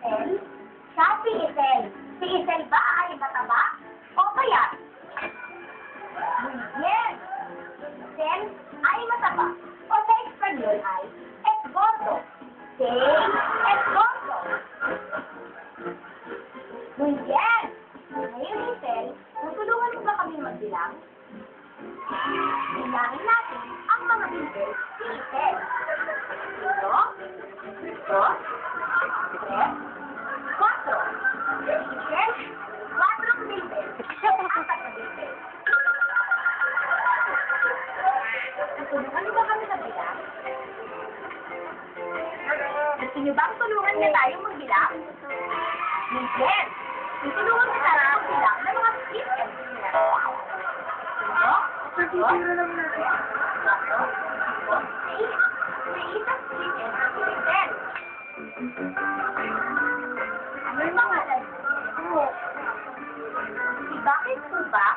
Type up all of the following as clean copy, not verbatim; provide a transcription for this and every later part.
Isel? Siya si Isel. Si Isel ba ay mataba o payat? Yes. Isel ay mataba o sa Espanyol ay es gordo. Okay? Es gordo. Muy bien. Ngayon, Isel, tutulungan mo ba kami magbilang? Bilangin natin ang mga bilbil si Isel. 1, 2, 3, 4. Isel, 4 bilbil. Apat na bilbil. Tutulungan mo ba kami magbilang? Gusto niyo bang tulungan niya tayo magbilang? Miguel, tutulungan niya tayo magbilang ng mga split and split. Pagkikira lang natin. May isang split and split. Ano pangalan mo? Si bakit po ba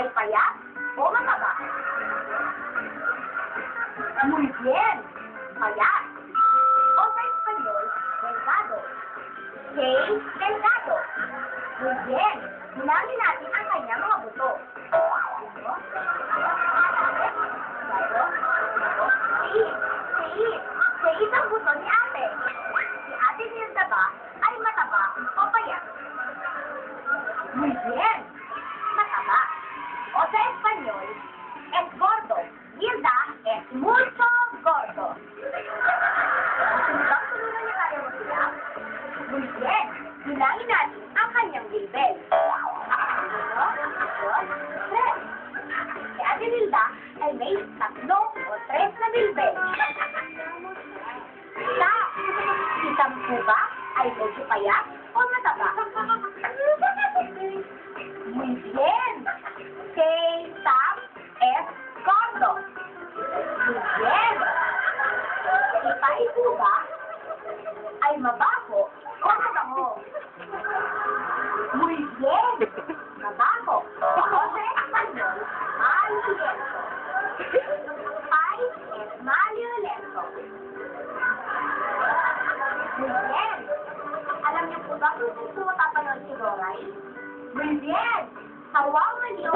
ay payat o mataba? Muy bien, payat. O sa Espanyol, delgado. Okay, delgado. Muy bien, bilangin natin ang kanyang mga buto. Sa isang buto ni ate. Si ate Nilda ba ay mataba o payat? Muy bien, mataba. O sa Espanyol, es gordo. Nilda es mucho gordo. Bang tulungan niya tayo magbilang? Muy bien, bilangin natin ang kanyang bilbil. 1, 2, 3. Si ate Nilda ay may 3 o 3 na bilbil. Si Sampu ba ay medyo payat o mataba? Muy bien. Kay Sam es gordo. Muy bien. Si Paipu ba ay mabaho o mabango? Muy bien. Mabaho. O sa Espanyol, maliolento. Pai es maliolento. Muy bien. Alam niyo po ba kung sino mapapanood si Roray? Muy bien. Hawang maniyo.